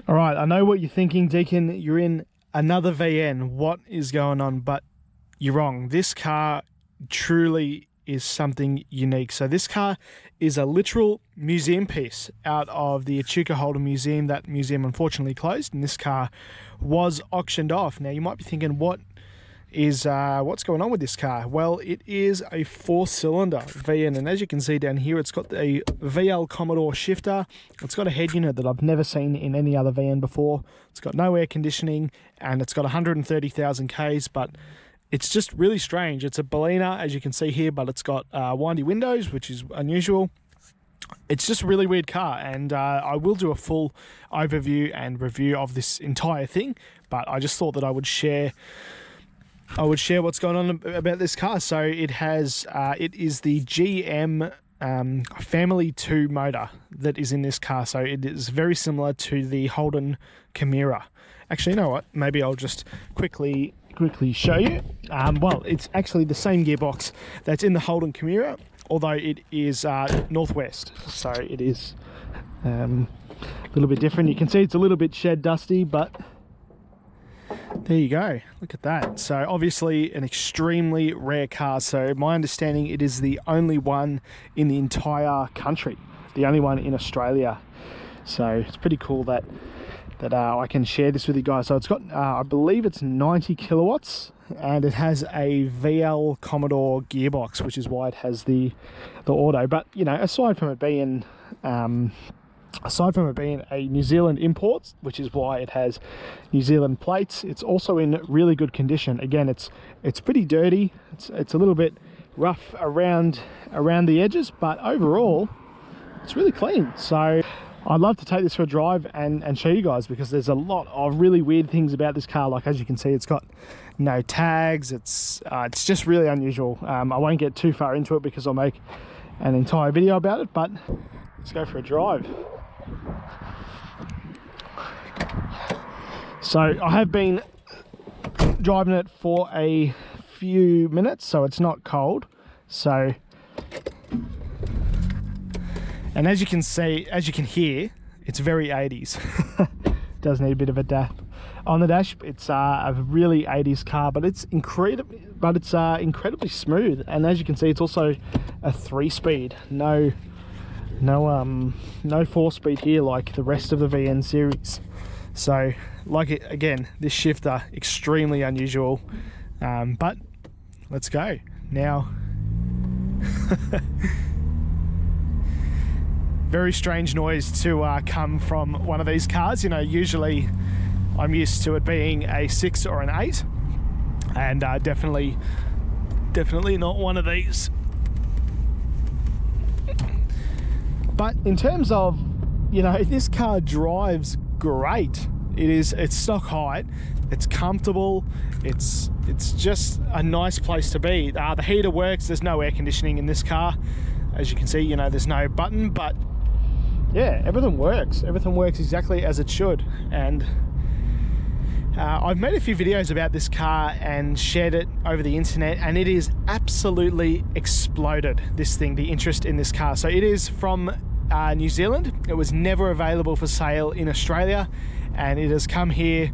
All right, I know what you're thinking, Deacon. You're in another VN. What is going on? But you're wrong. This car truly is something unique. So this car is a literal museum piece out of the Echuca Holden Museum. That museum unfortunately closed, and this car was auctioned off. Now you might be thinking, what's going on with this car? Well, it is a 4-cylinder VN, and as you can see down here, it's got a VN Commodore shifter. It's got a head unit that I've never seen in any other VN before. It's got no air conditioning, and it's got 130,000 Ks, but it's just really strange. It's a Bellina, as you can see here, but it's got windy windows, which is unusual. It's just a really weird car, and I will do a full overview and review of this entire thing, but I just thought that I would share what's going on about this car. So it is the GM Family 2 motor that is in this car. So it is very similar to the Holden Chimera. Actually, you know what? Maybe I'll just quickly show you. Well, it's actually the same gearbox that's in the Holden Chimera, although it is Northwest. So it is a little bit different. You can see it's a little bit shed dusty, but there you go. Look at that. So obviously an extremely rare car. So my understanding, it is the only one in the entire country, the only one in Australia. So it's pretty cool that I can share this with you guys. So it's got, I believe it's 90 kilowatts, and it has a VN Commodore gearbox, which is why it has the auto. But you know, aside from it being a New Zealand import, which is why it has New Zealand plates, it's also in really good condition. Again, it's pretty dirty. It's a little bit rough around the edges, but overall, it's really clean. So I'd love to take this for a drive and show you guys, because there's a lot of really weird things about this car. Like, as you can see, it's got no tags. It's just really unusual. I won't get too far into it because I'll make an entire video about it, but let's go for a drive. So I have been driving it for a few minutes, so it's not cold. So, and as you can see, as you can hear, it's very 80s. Does need a bit of a dap on the dash. It's a really 80s car, but it's incredibly smooth. And as you can see, it's also a 3-speed. No 4-speed here like the rest of the VN series. So, again, this shifter, extremely unusual. But let's go now. Very strange noise to come from one of these cars. You know, usually I'm used to it being a 6 or an 8, and definitely not one of these. But in terms of, you know, this car drives great. It's stock height, it's comfortable, it's just a nice place to be. The heater works. There's no air conditioning in this car, as you can see. You know, there's no button, but yeah, everything works exactly as it should. And I've made a few videos about this car and shared it over the internet, and it is absolutely exploded, this thing, the interest in this car. So it is from New Zealand. It was never available for sale in Australia, and it has come here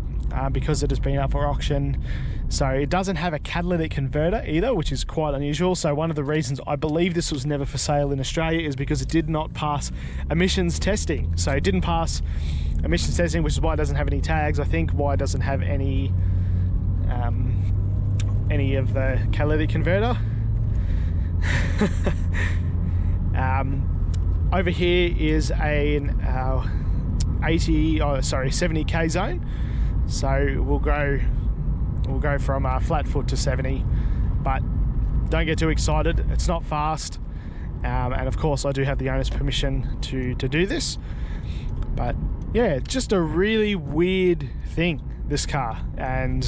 because it has been up for auction. So it doesn't have a catalytic converter either, which is quite unusual. So one of the reasons I believe this was never for sale in Australia is because it did not pass emissions testing. So it didn't pass emissions testing, which is why it doesn't have any tags. I think why it doesn't have any of the catalytic converter. Over here is an 70k zone. So we'll go from flat foot to 70, but don't get too excited. It's not fast, and of course I do have the owner's permission to do this. But yeah, just a really weird thing, this car, and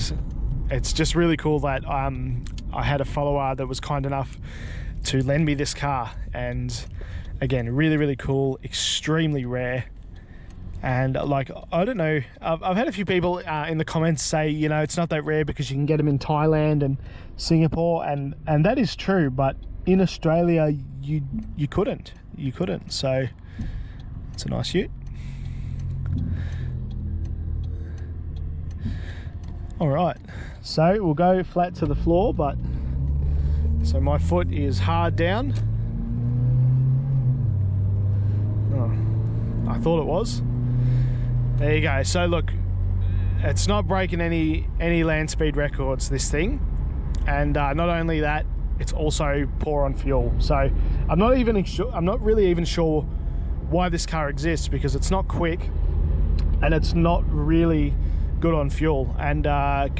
it's just really cool that I had a follower that was kind enough to lend me this car. And again, really cool, extremely rare. And like, I don't know, I've had a few people in the comments say, you know, it's not that rare because you can get them in Thailand and Singapore, and that is true, but in Australia you couldn't. So it's a nice ute. All right, so we'll go flat to the floor, but so my foot is hard down. Oh, I thought it was. There you go. So look, it's not breaking any land speed records, this thing, and not only that, it's also poor on fuel. So I'm not really even sure why this car exists, because it's not quick and it's not really good on fuel. And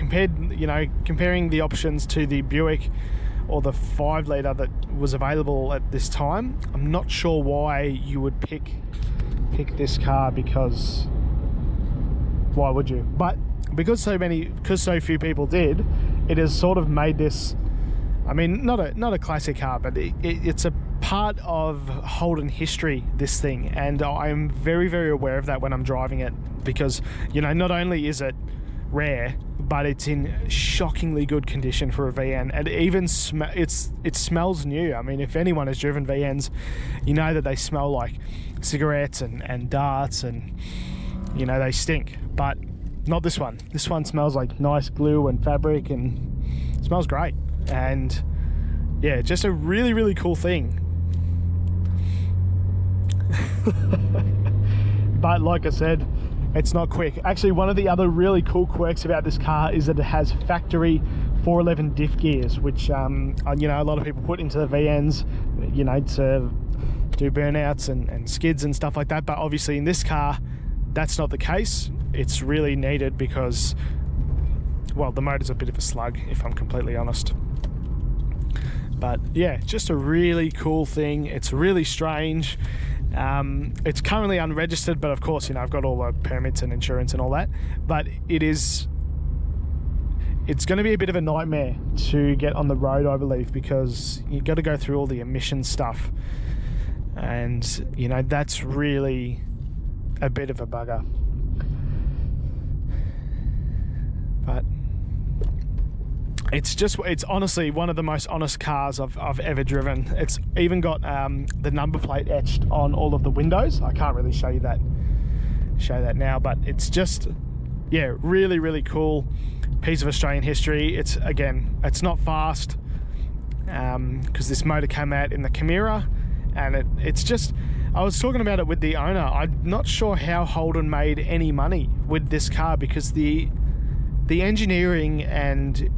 comparing the options to the Buick or the 5 litre that was available at this time, I'm not sure why you would pick this car, because why would you? But because so few people did, it has sort of made this, I mean, not a classic car, but it's a part of Holden history, this thing, and I'm very, very aware of that when I'm driving it, because, you know, not only is it rare, but it's in shockingly good condition for a VN, and even it smells new. I mean, if anyone has driven VNs, you know that they smell like cigarettes and darts, and, you know, they stink. But not this one. This one smells like nice glue and fabric, and smells great. And yeah, just a really, really cool thing. But like I said, it's not quick. Actually, one of the other really cool quirks about this car is that it has factory 411 diff gears, which you know, a lot of people put into the VNs, you know, to do burnouts and skids and stuff like that. But obviously in this car, that's not the case. It's really needed because, well, the motor's a bit of a slug, if I'm completely honest. But yeah, just a really cool thing. It's really strange. It's currently unregistered, but of course, you know, I've got all the permits and insurance and all that. But it's going to be a bit of a nightmare to get on the road, I believe, because you've got to go through all the emission stuff. And, you know, that's really a bit of a bugger. But it's honestly one of the most honest cars I've ever driven. It's even got the number plate etched on all of the windows. I can't really show that now, but it's just, yeah, really, really cool piece of Australian history. It's not fast, because this motor came out in the Chimera, and it's just, I was talking about it with the owner. I'm not sure how Holden made any money with this car, because the engineering and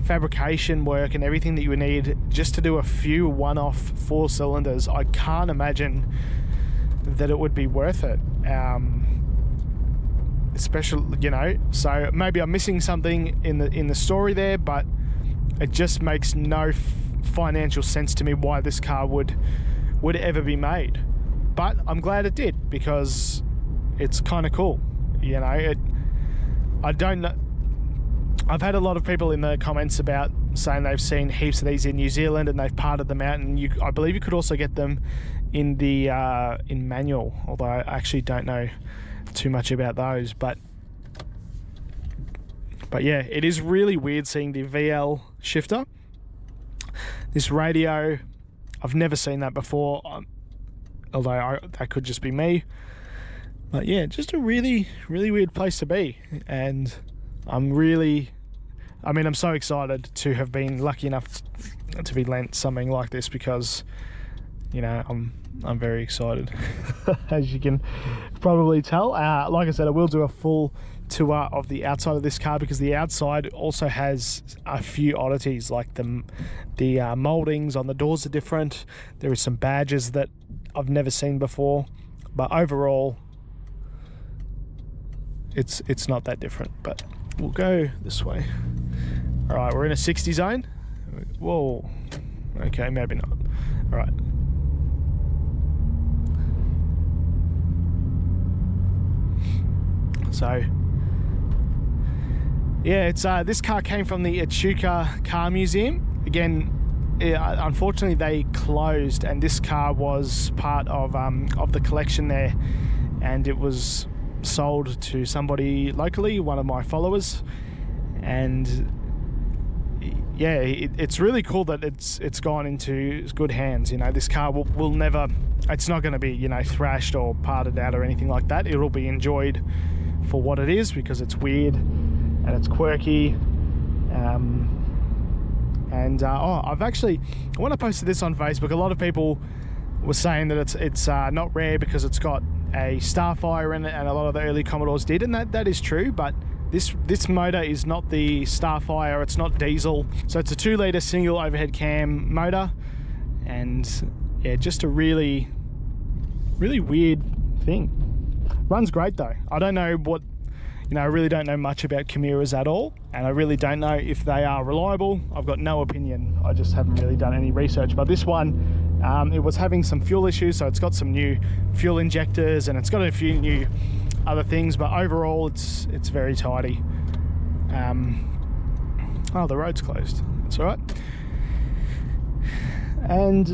fabrication work and everything that you would need just to do a few one-off 4 cylinders, I can't imagine that it would be worth it. Especially, you know, so maybe I'm missing something in the story there, but it just makes no financial sense to me why this car would ever be made. But I'm glad it did, because it's kind of cool, you know. I don't know, I've had a lot of people in the comments about saying they've seen heaps of these in New Zealand and they've parted them out, and I believe you could also get them in the in manual, although I actually don't know too much about those. But yeah, it is really weird seeing the VL shifter. This radio, I've never seen that before, although that could just be me. But yeah, just a really, really weird place to be. And I'm so excited to have been lucky enough to be lent something like this, because, you know, I'm very excited, as you can probably tell. Like I said, I will do a full tour of the outside of this car, because the outside also has a few oddities, like the mouldings on the doors are different. There are some badges that I've never seen before, but overall, it's not that different. But we'll go this way. All right, we're in a 60 zone. Whoa. Okay, maybe not. All right. So yeah, it's this car came from the Echuca Car Museum. Again, unfortunately they closed, and this car was part of the collection there, and it was sold to somebody locally, one of my followers. And yeah, it's really cool that it's gone into good hands. You know, this car will never, it's not going to be, you know, thrashed or parted out or anything like that. It'll be enjoyed for what it is, because it's weird. and it's quirky. When I posted this on Facebook, a lot of people were saying that it's not rare because it's got a Starfire in it, and a lot of the early Commodores did, and that is true, but this motor is not the Starfire, it's not diesel, so it's a 2-litre single overhead cam motor, and yeah, just a really weird thing. Runs great though. I don't know what, I really don't know much about Chimeras at all, and I really don't know if they are reliable. I've got no opinion. I just haven't really done any research. But this one, it was having some fuel issues, so it's got some new fuel injectors and it's got a few new other things, but overall it's very tidy. Oh, the road's closed. That's all right. And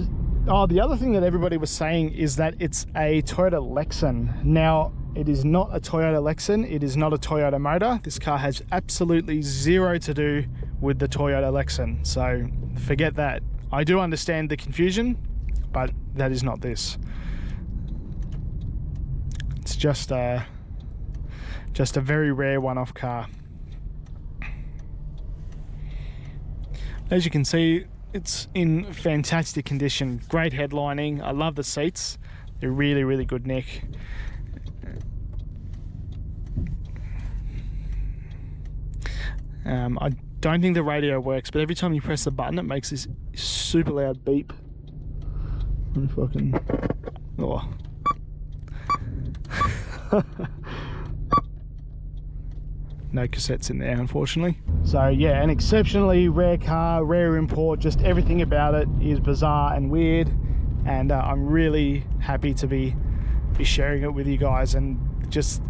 the other thing that everybody was saying is that it's a Toyota Lexan. Now, it is not a Toyota Lexan, it is not a Toyota motor. This car has absolutely zero to do with the Toyota Lexan, so forget that. I do understand the confusion, but that is not this. It's just a very rare one-off car. As you can see, it's in fantastic condition. Great headlining. I love the seats. They're really good nick. I don't think the radio works, but every time you press the button, it makes this super loud beep. Oh. No cassettes in there, unfortunately. So yeah, an exceptionally rare car, rare import. Just everything about it is bizarre and weird, and I'm really happy to be sharing it with you guys. And just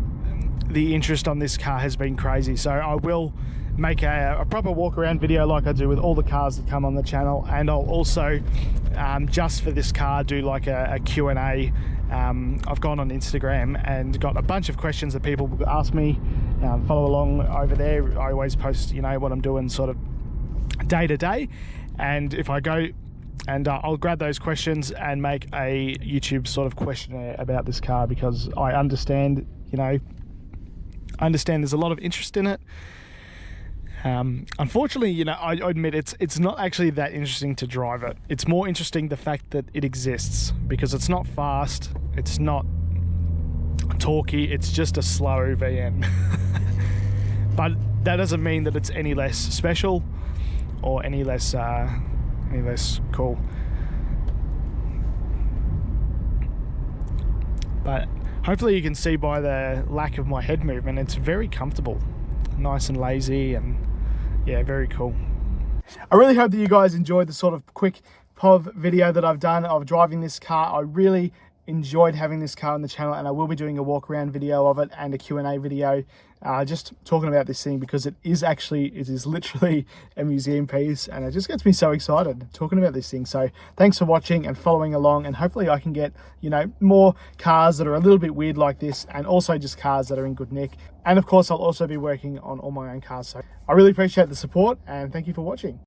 the interest on this car has been crazy. So I will make a proper walk around video like I do with all the cars that come on the channel, and I'll also just for this car do like a Q&A. I've gone on Instagram and got a bunch of questions that people ask me. Follow along over there. I always post what I'm doing sort of day to day, and if I go and I'll grab those questions and make a YouTube sort of questionnaire about this car, because I understand there's a lot of interest in it. Unfortunately, I admit it's not actually that interesting to drive it. It's more interesting the fact that it exists, because it's not fast, it's not torquey, it's just a slow VN. But that doesn't mean that it's any less special or any less cool. But hopefully you can see by the lack of my head movement, it's very comfortable, nice and lazy, and yeah, very cool. I really hope that you guys enjoyed the sort of quick POV video that I've done of driving this car. I really enjoyed having this car on the channel, and I will be doing a walk around video of it and a Q&A video, just talking about this thing, because it is literally a museum piece, and it just gets me so excited talking about this thing. So thanks for watching and following along, and hopefully I can get more cars that are a little bit weird like this, and also just cars that are in good nick. And of course I'll also be working on all my own cars. So I really appreciate the support, and thank you for watching.